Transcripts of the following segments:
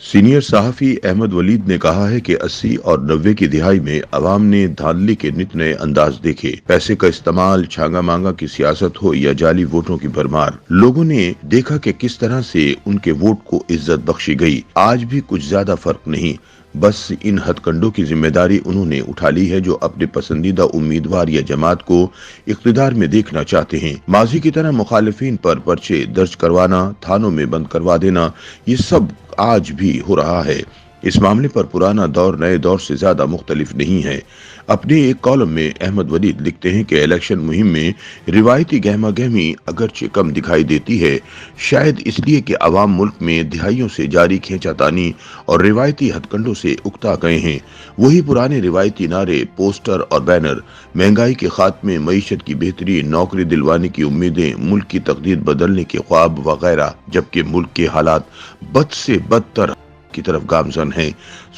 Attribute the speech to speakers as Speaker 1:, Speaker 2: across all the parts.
Speaker 1: Senior सहाफी Ahmad Waleed ने कहा है कि 80 और 90 की दिहाई में अवाम ने धांधली के नित नए अंदाज देखे। पैसे का इस्तेमाल, छांगा मांगा की सियासत हो या जाली वोटों की भरमार, लोगों ने देखा कि किस तरह से उनके वोट को इज्जत बख्शी गई। आज भी कुछ ज्यादा फर्क नहीं, बस इन हथकंडों की जिम्मेदारी उन्होंने उठा ली है जो अपने पसंदीदा उम्मीदवार या जमात को इख्तिदार में देखना चाहते हैं। माजी की तरह मुखालिफिन पर पर्चे दर्ज करवाना, थानों में बंद करवा देना, ये सब आज भी हो रहा है। इस मामले पर पुराना दौर नए दौर से ज्यादा मुख्तलिफ नहीं है। अपने एक कॉलम में अहमद वलीद लिखते हैं कि इलेक्शन मुहिम में रिवायती गहमा गहमी अगरचे कम दिखाई देती है, शायद इसलिए कि अवाम मुल्क में दिहाइयों से जारी खींचातानी और रिवायती हथकंडों से उकता गए हैं। वही पुराने रिवायती नारे, पोस्टर और बैनर, महंगाई के खात्मे, मईशत की बेहतरी, नौकरी दिलवाने की उम्मीदें, मुल्क की तकदीर बदलने के ख्वाब वगैरह, जबकि मुल्क के हालात बद से बदतर की तरफ गामजन है।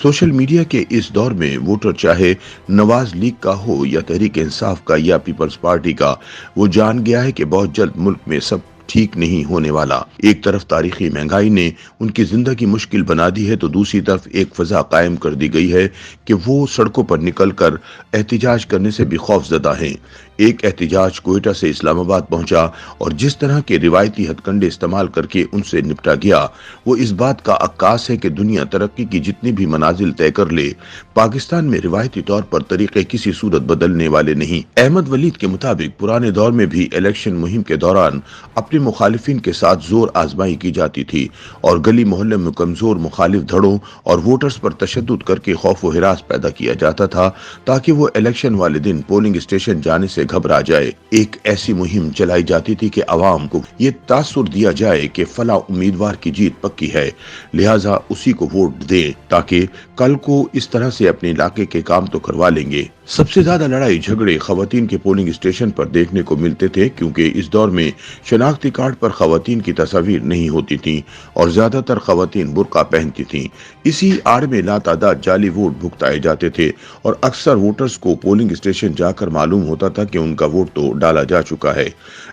Speaker 1: सोशल मीडिया के इस दौर में वोटर चाहे नवाज लीग का हो या तहरीक इंसाफ का या पीपल्स पार्टी का, वो जान गया है कि बहुत जल्द मुल्क में सब ठीक नहीं होने वाला। एक तरफ तारीखी महंगाई ने उनकी जिंदगी मुश्किल बना दी है तो दूसरी तरफ एक फजा कायम कर दी गई है कि वो सड़कों पर निकलकर एहतिजाज करने से भी खौफजदा हैं। एक एहतिजाज कोयटा से इस्लामाबाद पहुंचा और जिस तरह के रिवायती हथकंडे इस्तेमाल करके उनसे निपटा गया, वो इस बात का अक्कास है कि दुनिया तरक्की की जितनी भी मनाजिल तय कर ले, पाकिस्तान में रिवायती तौर पर तरीके किसी सूरत बदलने वाले नहीं। अहमद वलीद के मुताबिक पुराने दौर में भी इलेक्शन मुहिम के दौरान अपने मुखालिफिन के साथ जोर आजमाई की जाती थी और गली मोहल्ले में कमजोर मुखालिफ धड़ों और वोटर्स पर तशद्दुद करके खौफ व हिरास पैदा किया जाता था ताकि वो इलेक्शन वाले दिन पोलिंग स्टेशन जाने से घबरा जाए। एक ऐसी मुहिम चलाई जाती थी कि अवाम को ये तासुर दिया जाए कि फला उम्मीदवार की जीत पक्की है, लिहाजा उसी को वोट दे ताकि कल को इस तरह से अपने इलाके के काम तो करवा लेंगे। सबसे ज्यादा लड़ाई झगड़े खवातीन के पोलिंग स्टेशन पर देखने को मिलते थे क्योंकि इस दौर में शनाख्ती कार्ड पर खवातीन की तस्वीर नहीं होती थी और ज्यादातर खवातीन बुर्का पहनती थीं। इसी आड़ में लातादाद जाली वोट भुगताए जाते थे और अक्सर वोटर्स को पोलिंग स्टेशन जाकर मालूम होता था कि उनका वोट तो डाला जा चुका है।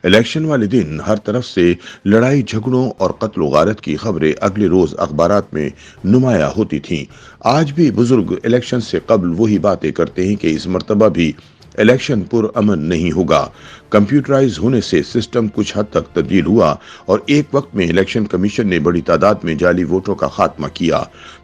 Speaker 1: इलेक्शन वाले दिन हर तरफ से लड़ाई झगड़ों और कत्ल गारत की खबरें अगले रोज अखबारात में नुमाया होती थीं। आज भी बुजुर्ग इलेक्शन से कबल वही बातें करते हैं कि इस मर्तबा भी इलेक्शन पुरअमन नहीं होगा। कंप्यूटराइज होने से सिस्टम कुछ हद तक तब्दील हुआ और एक वक्त में इलेक्शन कमीशन ने बड़ी तादाद में जाली वोटों का खात्मा किया।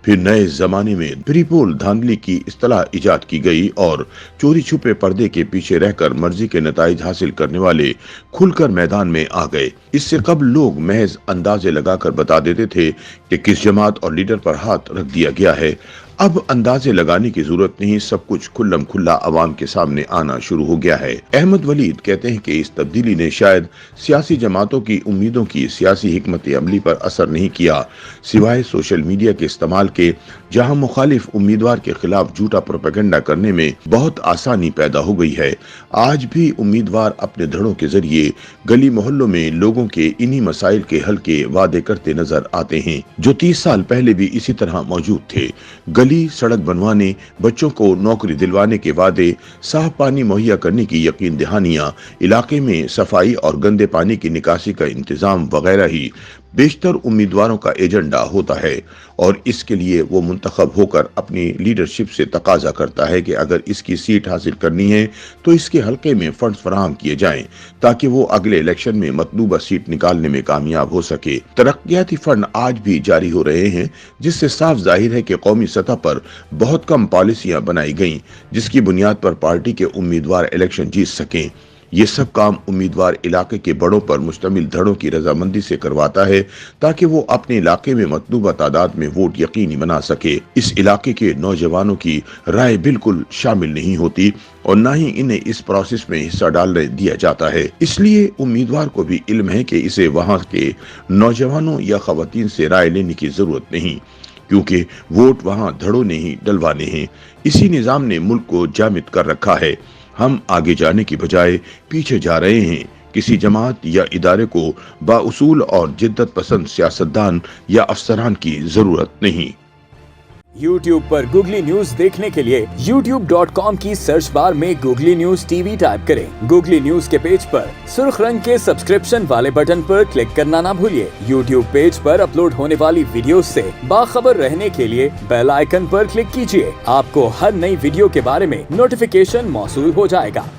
Speaker 1: फिर नए जमाने में प्रीपोल धांधली की इस्तेलाह इजाद की गई और चोरी छुपे पर्दे के पीछे रहकर मर्जी के नताइज हासिल करने वाले खुलकर मैदान में आ गए। इससे कबल लोग महज अंदाजे लगाकर बता देते थे कि किस जमात और लीडर पर हाथ रख दिया गया है। अब अंदाजे लगाने की जरूरत नहीं, सब कुछ खुल्लम खुल्ला अवाम के सामने आना शुरू हो गया है। अहमद वलीद कहते हैं कि इस तब्दीली ने शायद सियासी जमातों की उम्मीदों की सियासी हिकमत अमली पर असर नहीं किया, सिवाय सोशल मीडिया के इस्तेमाल के, जहां मुखालिफ उम्मीदवार के खिलाफ झूठा प्रोपेगेंडा करने में बहुत आसानी पैदा हो गई है। आज भी उम्मीदवार अपने धड़ों के जरिए गली मोहल्लों में लोगों के इन्हीं मसाइल के हल के वादे करते नजर आते हैं जो 30 साल पहले भी इसी तरह मौजूद थे। गली सड़क बनवाने, बच्चों को नौकरी दिलवाने के वादे, साफ पानी मुहैया करने की यकीन दहानियां, इलाके में सफाई और गंदे पानी की निकासी का इंतजाम वगैरह ही बेशतर उम्मीदवारों का एजेंडा होता है और इसके लिए वो मुंतखब होकर अपनी लीडरशिप से तकाजा करता है कि अगर इसकी सीट हासिल करनी है तो इसके हलके में फंड्स फराहम किए जाएं ताकि वो अगले इलेक्शन में मतलूबा सीट निकालने में कामयाब हो सके। तरक्याती फंड आज भी जारी हो रहे हैं जिससे साफ जाहिर है कि कौमी सतह पर बहुत कम पॉलिसियां बनाई गईं जिसकी बुनियाद पर पार्टी के उम्मीदवार इलेक्शन जीत सकें। ये सब काम उम्मीदवार इलाके के बड़ों पर मुश्तमिल धड़ों की रजामंदी से करवाता है ताकि वो अपने इलाके में मतलूबा तादाद में वोट यकीनी बना सके। इस इलाके के नौजवानों की राय बिल्कुल शामिल नहीं होती और न ही इन्हें इस प्रोसेस में हिस्सा डालने दिया जाता है। इसलिए उम्मीदवार को भी इल्म है कि इसे वहां के नौजवानों या खवातीन से राय लेने की जरूरत नहीं, क्योंकि वोट वहां धड़ों ने ही डलवाने हैं। इसी निजाम ने मुल्क को जामिद कर रखा है। हम आगे जाने की बजाय पीछे जा रहे हैं। किसी जमात या इदारे को बाउसूल और जिद्दत पसंद सियासतदान या अफसरान की जरूरत नहीं।
Speaker 2: YouTube पर गूगली न्यूज देखने के लिए youtube.com की सर्च बार में गूगली न्यूज टीवी टाइप करें। गूगली न्यूज के पेज पर सुर्ख रंग के सब्सक्रिप्शन वाले बटन पर क्लिक करना ना भूलिए। YouTube पेज पर अपलोड होने वाली वीडियो से बाखबर रहने के लिए बेल आइकन पर क्लिक कीजिए। आपको हर नई वीडियो के बारे में नोटिफिकेशन मौसूल हो जाएगा।